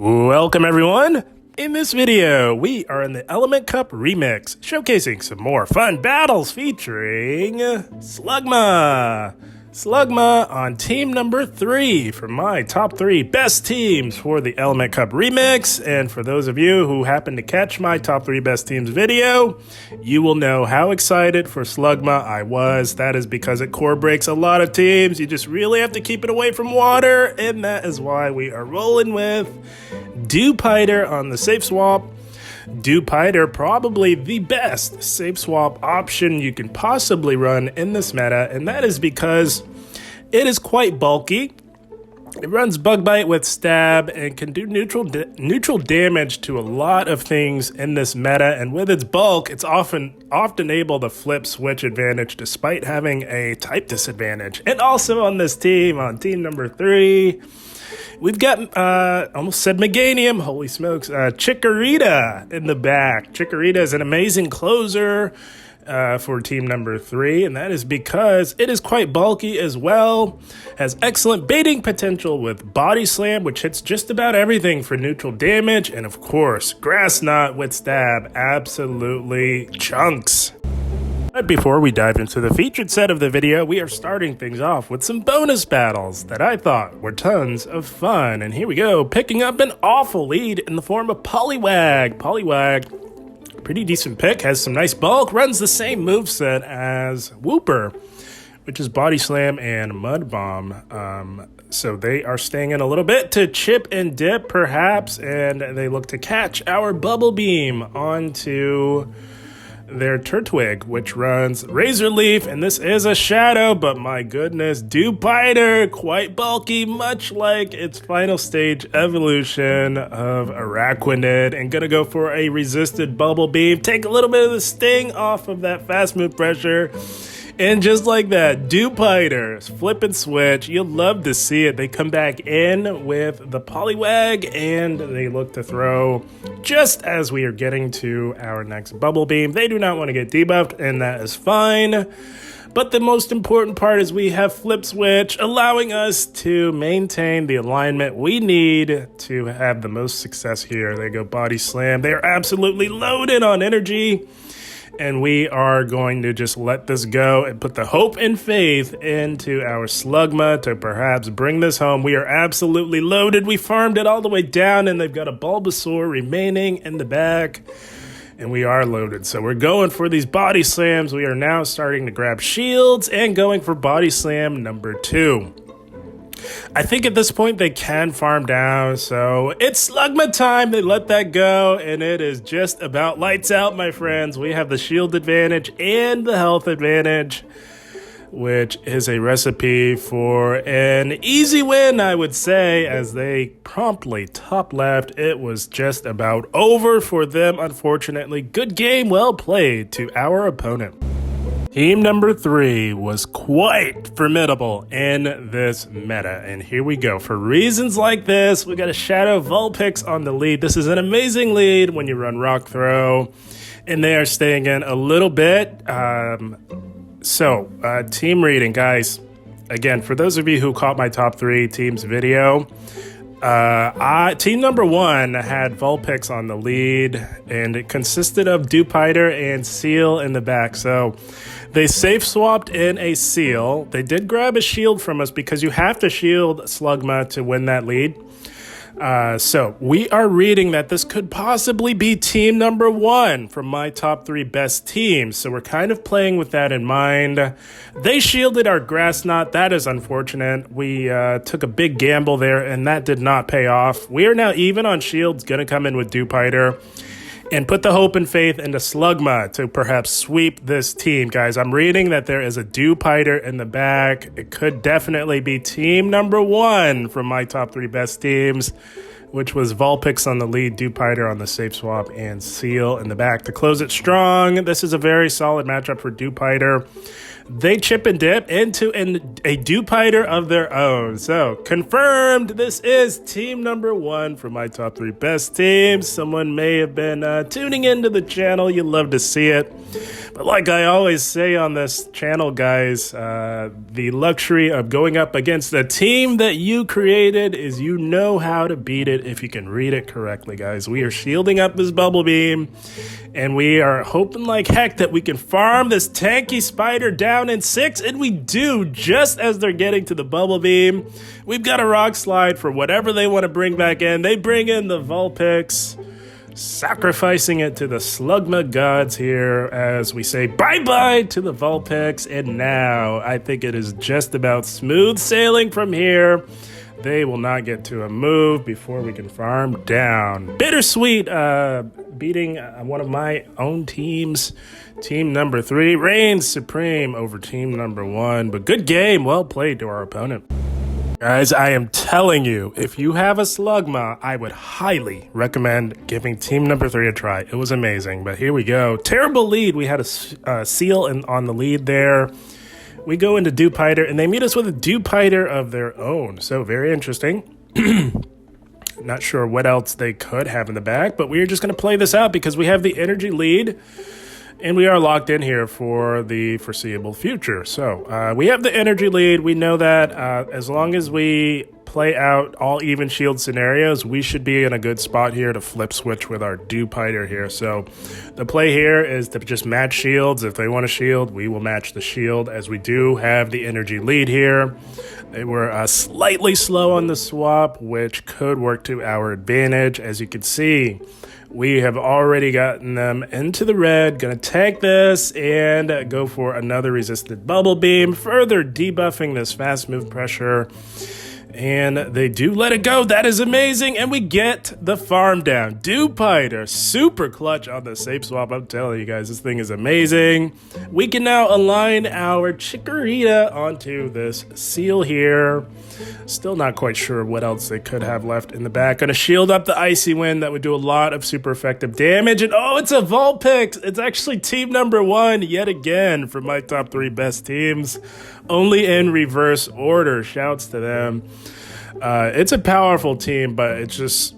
Welcome everyone! In this video, we are in the Element Cup Remix, showcasing some more fun battles featuring Slugma! Slugma on team number 3 for my top 3 best teams for the Element Cup Remix. And for those of you who happen to catch my top 3 best teams video, you will know how excited for Slugma I was. That is because it core breaks a lot of teams. You just really have to keep it away from water, and that is why we are rolling with Dewpider on the safe swap. Dewpider, probably the best safe swap option you can possibly run in this meta, and that is because it is quite bulky. It runs Bug Bite with Stab and can do neutral damage to a lot of things in this meta, and with its bulk, it's often able to flip switch advantage despite having a type disadvantage. And also on this team, on team number 3, we've got, almost said Meganium, holy smokes, Chikorita in the back. Chikorita is an amazing closer for team number 3, and that is because it is quite bulky as well, has excellent baiting potential with Body Slam, which hits just about everything for neutral damage, and of course, Grass Knot with Stab, absolutely chunks. But before we dive into the featured set of the video, we are starting things off with some bonus battles that I thought were tons of fun. And here we go, picking up an awful lead in the form of Poliwag. Poliwag, pretty decent pick, has some nice bulk, runs the same moveset as Wooper, which is Body Slam and Mud Bomb. So they are staying in a little bit to chip and dip perhaps, and they look to catch our Bubble Beam onto their Turtwig, which runs Razor Leaf, and this is a shadow, but my goodness, Dewpider, quite bulky, much like its final stage evolution of Araquanid, and gonna go for a resisted Bubble Beam, take a little bit of the sting off of that fast move pressure, and just like that, Dewpider, flip and switch, you'll love to see it. They come back in with the Poliwag, and they look to throw just as we are getting to our next Bubble Beam. They do not want to get debuffed, and that is fine. But the most important part is we have Flip Switch, allowing us to maintain the alignment we need to have the most success here. They go Body Slam. They are absolutely loaded on energy. And we are going to just let this go and put the hope and faith into our Slugma to perhaps bring this home. We are absolutely loaded. We farmed it all the way down, and they've got a Bulbasaur remaining in the back. And we are loaded. So we're going for these Body Slams. We are now starting to grab shields and going for Body Slam number 2. I think at this point they can farm down, so it's Slugma time. They let that go, and it is just about lights out, my friends. We have the shield advantage and the health advantage, which is a recipe for an easy win, I would say, as they promptly top left. It was just about over for them, unfortunately. Good game, well played to our opponent. Team number 3 was quite formidable in this meta, and here we go. For reasons like this, we got a Shadow Vulpix on the lead. This is an amazing lead when you run Rock Throw, and they are staying in a little bit. Team reading, guys. Again, for those of you who caught my top 3 teams video, team number 1 had Vulpix on the lead, and it consisted of Dewpider and Seal in the back. So they safe swapped in a Seal. They did grab a shield from us because you have to shield Slugma to win that lead. So we are reading that this could possibly be team number 1 from my top 3 best teams. So we're kind of playing with that in mind. They shielded our Grass Knot. That is unfortunate. We took a big gamble there, and that did not pay off. We are now even on shields, going to come in with Dewpider and put the hope and faith into Slugma to perhaps sweep this team. Guys, I'm reading that there is a Dewpider in the back. It could definitely be team number 1 from my top 3 best teams, which was Vulpix on the lead, Dewpider on the safe swap, and Seal in the back to close it strong. This is a very solid matchup for Dewpider. They chip and dip into a Dewpider of their own. So, confirmed, this is team number 1 for my top 3 best teams. Someone may have been tuning into the channel. You'd love to see it. But like I always say on this channel, guys, the luxury of going up against the team that you created is you know how to beat it if you can read it correctly, guys. We are shielding up this Bubble Beam, and we are hoping like heck that we can farm this tanky spider down in 6, and we do just as they're getting to the Bubble Beam. We've got a Rock Slide for whatever they want to bring back in. They bring in the Vulpix, sacrificing it to the Slugma gods here as we say bye-bye to the Vulpix. And now I think it is just about smooth sailing from here. They will not get to a move before we can farm down. Bittersweet beating one of my own teams. Team number 3 reigns supreme over team number 1. But good game, well played to our opponent. Guys, I am telling you, if you have a Slugma, I would highly recommend giving team number 3 a try. It was amazing, but here we go. Terrible lead. We had a Seal on the lead there. We go into Dewpider, and they meet us with a Dewpider of their own. So very interesting. Not sure what else they could have in the back, but we're just going to play this out because we have the energy lead. And we are locked in here for the foreseeable future. So we have the energy lead. We know that as long as we play out all even shield scenarios, we should be in a good spot here to flip switch with our Dewpider here. So the play here is to just match shields. If they want a shield, we will match the shield, as we do have the energy lead here. They were slightly slow on the swap, which could work to our advantage. As you can see, we have already gotten them into the red. Gonna take this and go for another resisted Bubble Beam, further debuffing this fast move pressure. And they do let it go. That is amazing. And we get the farm down. Dewpider, super clutch on the safe swap. I'm telling you guys, this thing is amazing. We can now align our Chikorita onto this Seal here. Still not quite sure what else they could have left in the back. Gonna shield up the Icy Wind. That would do a lot of super effective damage. And oh, it's a Vulpix. It's actually team number 1 yet again for my top 3 best teams. Only in reverse order. Shouts to them. It's a powerful team, but it's just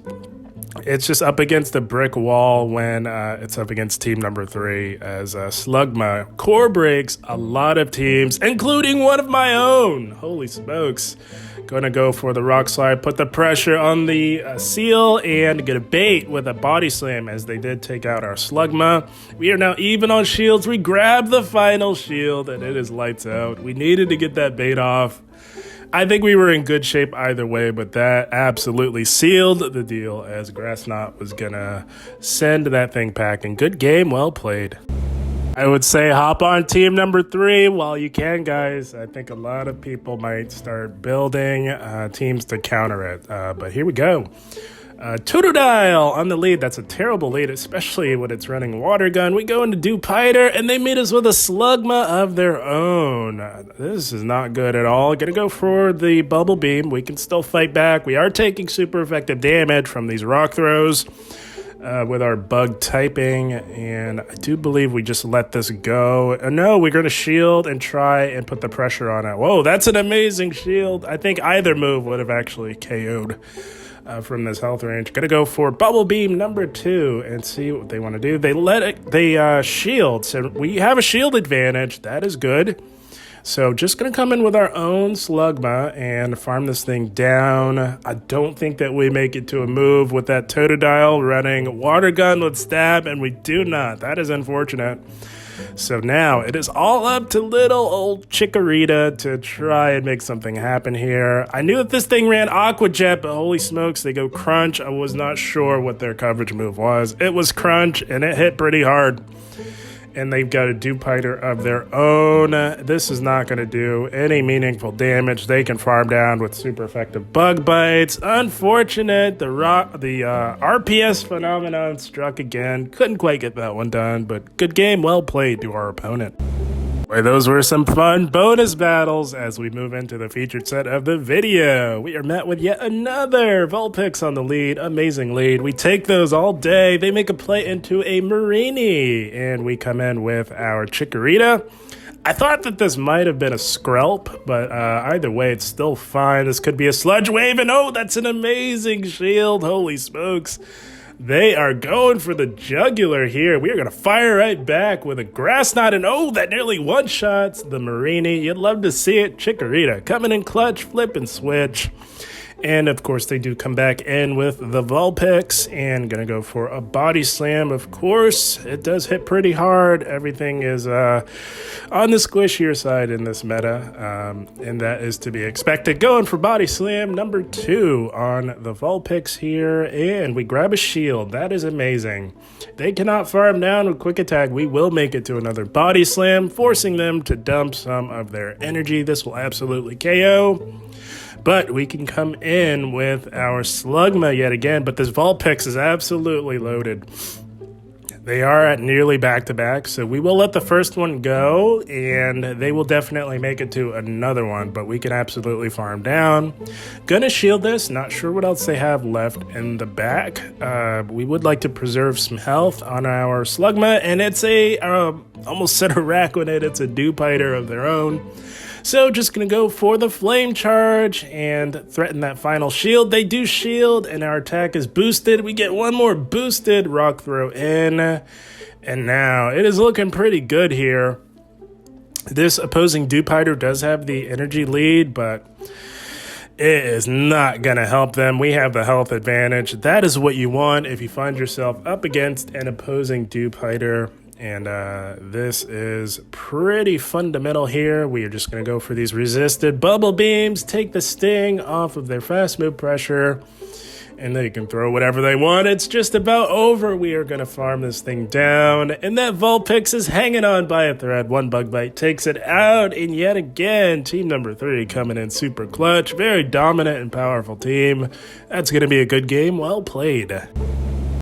up against a brick wall when it's up against team number 3, as Slugma core breaks a lot of teams, including one of my own. Holy smokes. Gonna go for the Rock Slide, put the pressure on the Seal, and get a bait with a Body Slam, as they did take out our Slugma. We are now even on shields. We grab the final shield, and it is lights out. We needed to get that bait off. I think we were in good shape either way, but that absolutely sealed the deal, as Grassknot was gonna send that thing packing. Good game, well played. I would say hop on team number 3 while you can, guys. I think a lot of people might start building teams to counter it, but here we go. Totodile on the lead. That's a terrible lead, especially when it's running Water Gun. We go into Dewpider, and they meet us with a Slugma of their own. This is not good at all. Gonna go for the Bubble Beam. We can still fight back. We are taking super effective damage from these rock throws with our bug typing, and I do believe we just let this go. No, we're gonna shield and try and put the pressure on it. Whoa, that's an amazing shield. I think either move would have actually KO'd from this health range. Gonna go for Bubble Beam number 2 and see what they want to do. They shield, so we have a shield advantage. That is good. So just gonna come in with our own Slugma and farm this thing down. I don't think that we make it to a move with that Totodile running Water Gun with Stab, and we do not. That is unfortunate. So now it is all up to little old Chikorita to try and make something happen here. I knew that this thing ran Aqua Jet, but holy smokes, they go Crunch. I was not sure what their coverage move was. It was Crunch, and it hit pretty hard. And they've got a Dewpider of their own. This is not going to do any meaningful damage. They can farm down with super effective Bug Bites. Unfortunate, the RPS phenomenon struck again. Couldn't quite get that one done, but good game, well played to our opponent. Boy, those were some fun bonus battles as we move into the featured set of the video. We are met with yet another Vulpix on the lead. Amazing lead. We take those all day. They make a play into a Marini, and we come in with our Chikorita. I thought that this might have been a Skrelp, but either way, it's still fine. This could be a Sludge Wave, and oh, that's an amazing shield. Holy smokes. They are going for the jugular here. We are going to fire right back with a Grass Knot, and oh, that nearly one-shots the Marini. You'd love to see it. Chikorita coming in clutch, flip and switch. And, of course, they do come back in with the Vulpix and going to go for a Body Slam. Of course, it does hit pretty hard. Everything is on the squishier side in this meta, and that is to be expected. Going for Body Slam number 2 on the Vulpix here, and we grab a shield. That is amazing. They cannot farm down with Quick Attack. We will make it to another Body Slam, forcing them to dump some of their energy. This will absolutely KO. But we can come in with our Slugma yet again, but this Vulpix is absolutely loaded. They are at nearly back-to-back, so we will let the first one go, and they will definitely make it to another one, but we can absolutely farm down. Gonna shield this, not sure what else they have left in the back. We would like to preserve some health on our Slugma, and it's a, almost said a Raquinate, it's a Dewpider of their own. So just going to go for the Flame Charge and threaten that final shield. They do shield, and our attack is boosted. We get one more boosted Rock Throw in, and now it is looking pretty good here. This opposing Dewpider does have the energy lead, but it is not going to help them. We have the health advantage. That is what you want if you find yourself up against an opposing Dewpider. And this is pretty fundamental here. We are just going to go for these resisted bubble beams, take the sting off of their fast move pressure, and they can throw whatever they want. It's just about over. We are going to farm this thing down, and that Vulpix is hanging on by a thread. One Bug Bite takes it out, and yet again, team number 3 coming in super clutch. Very dominant and powerful team. That's going to be a good game. Well played.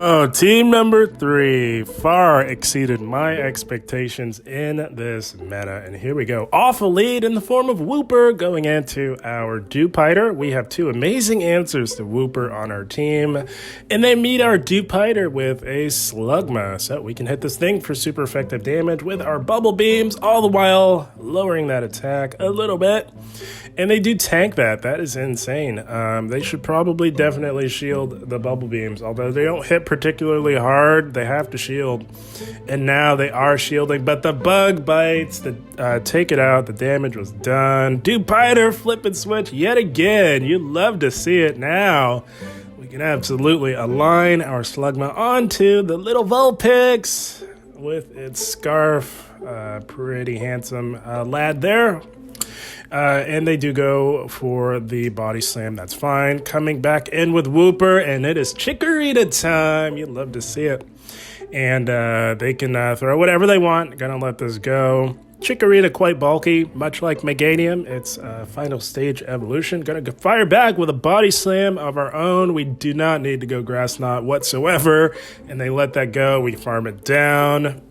Oh, team number 3 far exceeded my expectations in this meta. And here we go. Off a lead in the form of Wooper going into our Dewpider. We have 2 amazing answers to Wooper on our team. And they meet our Dewpider with a Slugma. So we can hit this thing for super effective damage with our Bubble Beams, all the while lowering that attack a little bit. And they do tank that. That is insane. They should probably definitely shield the Bubble Beams. Although they don't hit particularly hard, they have to shield. And now they are shielding. But the Bug Bites, take it out. The damage was done. Dewpider, flip and switch yet again. You'd love to see it now. We can absolutely align our Slugma onto the little Vulpix with its scarf. Pretty handsome lad there. And they do go for the Body Slam. That's fine. Coming back in with Wooper, and it is Chikorita time. You'd love to see it. And they can throw whatever they want. Gonna let this go. Chikorita quite bulky, much like Meganium. It's final stage evolution. Gonna fire back with a Body Slam of our own. We do not need to go Grass Knot whatsoever. And they let that go. We farm it down.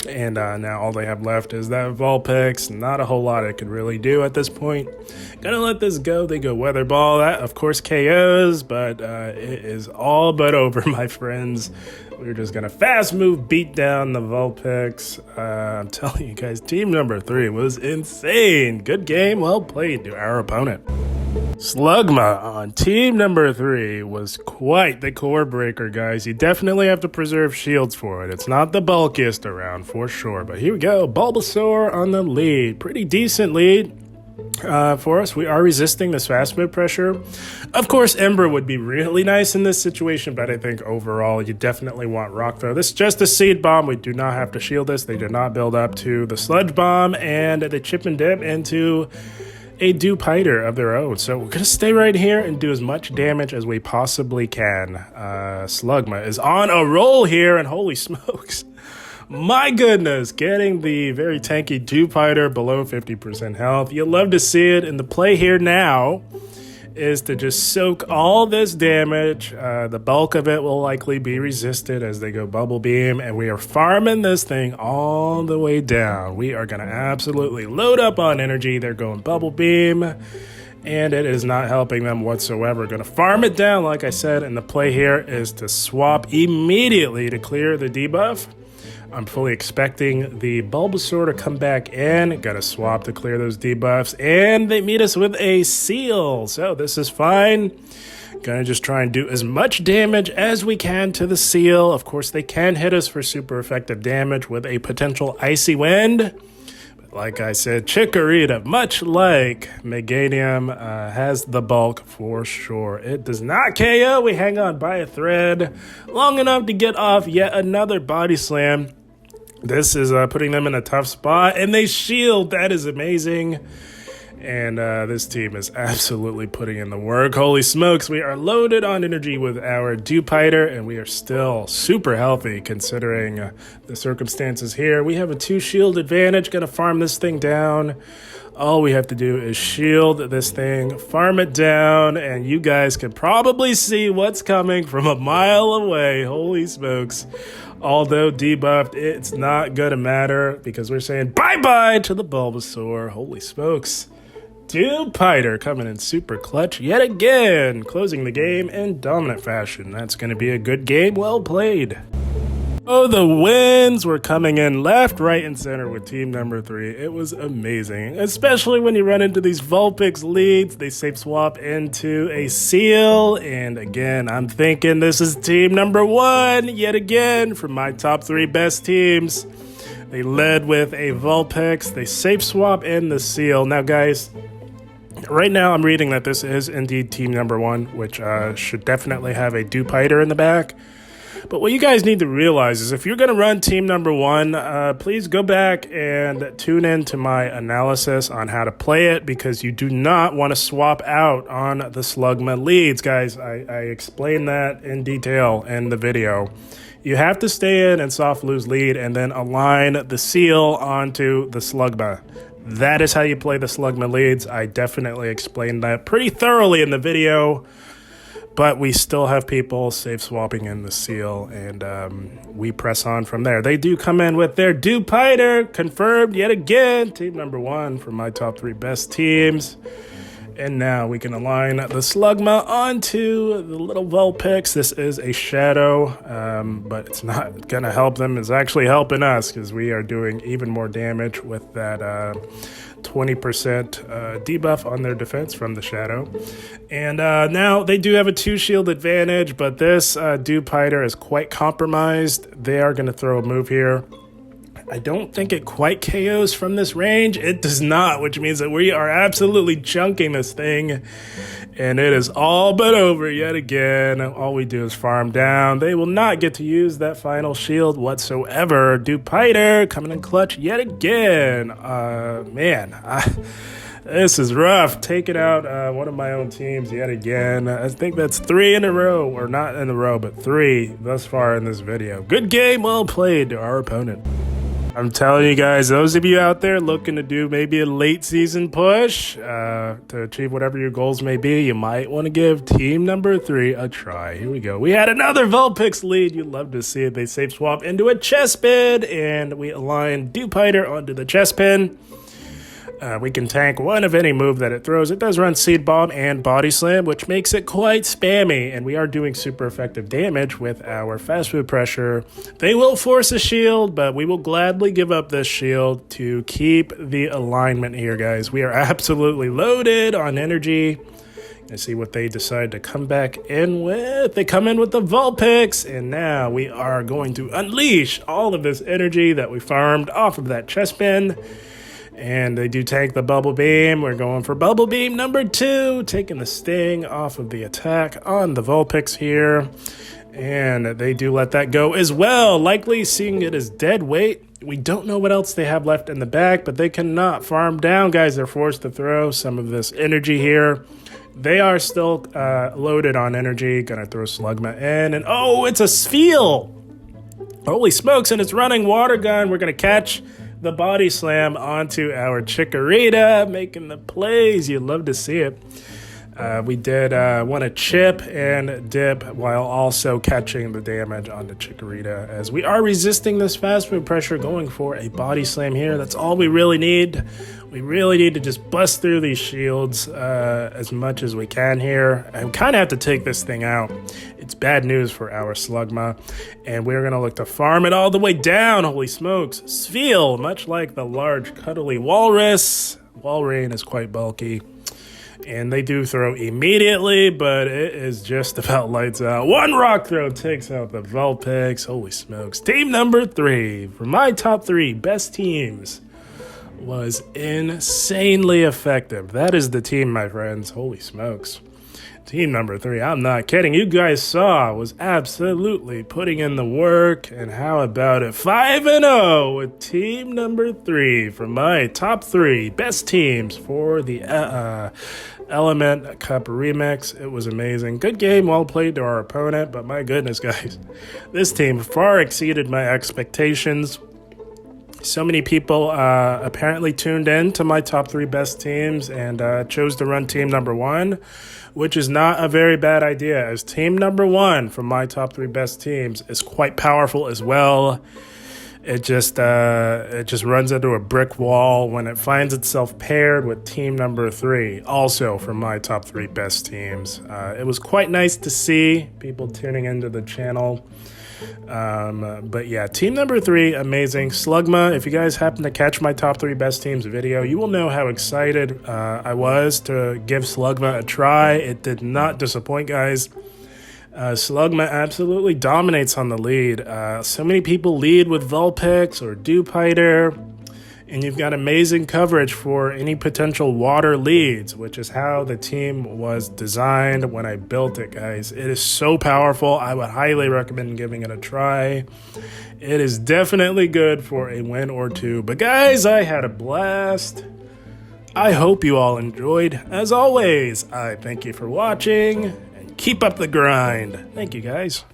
And now all they have left is that Vulpix. Not a whole lot it could really do at this point. Gonna let this go. They go Weather Ball. That, of course, KOs, but it is all but over, my friends. We're just gonna fast move, beat down the Vulpix. I'm telling you guys, team number 3 was insane. Good game, well played to our opponent. Slugma on team number 3 was quite the core breaker, guys. You definitely have to preserve shields for it. It's not the bulkiest around for sure, but here we go. Bulbasaur on the lead. Pretty decent lead for us. We are resisting this fast move pressure. Of course, Ember would be really nice in this situation, but I think overall you definitely want Rock Throw. This is just a Seed Bomb. We do not have to shield this. They did not build up to the Sludge Bomb, and they chip and dip into a Dewpider of their own. So we're going to stay right here and do as much damage as we possibly can. Slugma is on a roll here, and holy smokes. My goodness, getting the very tanky Dewpider below 50% health. You'll love to see it, and the play here now is to just soak all this damage. The bulk of it will likely be resisted as they go Bubble Beam, and we are farming this thing all the way down. We are going to absolutely load up on energy. They're going Bubble Beam, and it is not helping them whatsoever. Going to farm it down, like I said, and the play here is to swap immediately to clear the debuff. I'm fully expecting the Bulbasaur to come back in. Got to swap to clear those debuffs. And they meet us with a Seal. So this is fine. Gonna just try and do as much damage as we can to the seal. Of course, they can hit us for super effective damage with a potential icy wind. But like I said, Chikorita, much like Meganium, has the bulk for sure. It does not KO. We hang on by a thread long enough to get off yet another body slam. This is putting them in a tough spot, and they shield. That is amazing. And this team is absolutely putting in the work. Holy smokes, we are loaded on energy with our Dewpider, and we are still super healthy considering the circumstances here. We have a 2 shield advantage, gonna farm this thing down. All we have to do is shield this thing, farm it down, and you guys can probably see what's coming from a mile away. Holy smokes. Although debuffed, it's not gonna matter because we're saying bye-bye to the Bulbasaur. Holy smokes. Dewpider coming in super clutch yet again, closing the game in dominant fashion. That's going to be a good game, well played. Oh, the wins were coming in left, right, and center with team number 3. It was amazing, especially when you run into these Vulpix leads. They safe swap into a seal, and again, I'm thinking this is team number 1 yet again from my top 3 best teams. They led with a Vulpix. They safe swap in the seal. Now, guys, right now, I'm reading that this is indeed team number 1, which should definitely have a Dewpider in the back. But what you guys need to realize is if you're going to run team number 1, please go back and tune in to my analysis on how to play it, because you do not want to swap out on the Slugma leads. Guys, I explained that in detail in the video. You have to stay in and soft lose lead and then align the seal onto the Slugma. That is how you play the Slugma leads. I definitely explained that pretty thoroughly in the video, but we still have people safe swapping in the seal, and we press on from there. They do come in with their Dewpider, confirmed yet again, team number 1 for my top 3 best teams. And now we can align the Slugma onto the little Vulpix. This is a shadow, but it's not going to help them. It's actually helping us because we are doing even more damage with that 20% debuff on their defense from the shadow. And now they do have a 2 shield advantage, but this Dewpider is quite compromised. They are going to throw a move here. I don't think it quite KOs from this range. It does not, which means that we are absolutely chunking this thing. And it is all but over yet again. All we do is farm down. They will not get to use that final shield whatsoever. Dewpider coming in clutch yet again. This is rough. Taking out one of my own teams yet again. I think that's 3 in a row. Or not in a row, but 3 thus far in this video. Good game, well played to our opponent. I'm telling you guys, those of you out there looking to do maybe a late season push to achieve whatever your goals may be, you might want to give team number 3 a try. Here we go. We had another Vulpix lead. You'd love to see it. They safe swap into a Chespin, and we align Dewpider onto the Chespin. We can tank one of any move that it throws. It does run Seed Bomb and Body Slam, which makes it quite spammy, and we are doing super effective damage with our Fast Food Pressure. They will force a shield, but we will gladly give up this shield to keep the alignment here, guys. We are absolutely loaded on energy. And see what they decide to come back in with. They come in with the Vulpix, and now we are going to unleash all of this energy that we farmed off of that Chespin. And they do tank the Bubble Beam. We're going for Bubble Beam number 2, taking the sting off of the attack on the Vulpix here. And they do let that go as well, likely seeing it as dead weight. We don't know what else they have left in the back, but they cannot farm down, guys. They're forced to throw some of this energy here. They are still loaded on energy. Gonna throw Slugma in, and oh, it's a Spheal! Holy smokes, and it's running Water Gun. We're gonna catch the Body Slam onto our Chikorita, making the plays. You'd love to see it. We did want to chip and dip while also catching the damage on the Chikorita, as we are resisting this Fast Food Pressure, going for a Body Slam here. That's all we really need. We really need to just bust through these shields as much as we can here. And we kind of have to take this thing out. It's bad news for our Slugma, and we're going to look to farm it all the way down. Holy smokes. Spheal, much like the large cuddly walrus. Walrein is quite bulky. And they do throw immediately, but it is just about lights out. One rock throw takes out the Vulpix. Holy smokes. Team number 3 for my top 3 best teams was insanely effective. That is the team, my friends. Holy smokes. Team number 3, I'm not kidding. You guys saw, was absolutely putting in the work. And how about it? 5-0 with team number 3 for my top 3 best teams for the Element Cup Remix. It was amazing. Good game, well played to our opponent. But my goodness, guys, this team far exceeded my expectations. So many people apparently tuned in to my top 3 best teams and chose to run team number 1, which is not a very bad idea, as team number 1 from my top 3 best teams is quite powerful as well. It just runs into a brick wall when it finds itself paired with team number 3, also from my top 3 best teams. It was quite nice to see people tuning into the channel. But yeah, team number 3, amazing. Slugma, if you guys happen to catch my top 3 best teams video, you will know how excited I was to give Slugma a try. It did not disappoint, guys. Slugma absolutely dominates on the lead. So many people lead with Vulpix or Dewpider, and you've got amazing coverage for any potential water leads, which is how the team was designed when I built it, guys. It is so powerful. I would highly recommend giving it a try. It is definitely good for a win or 2. But guys, I had a blast. I hope you all enjoyed. As always, I thank you for watching, and keep up the grind. Thank you, guys.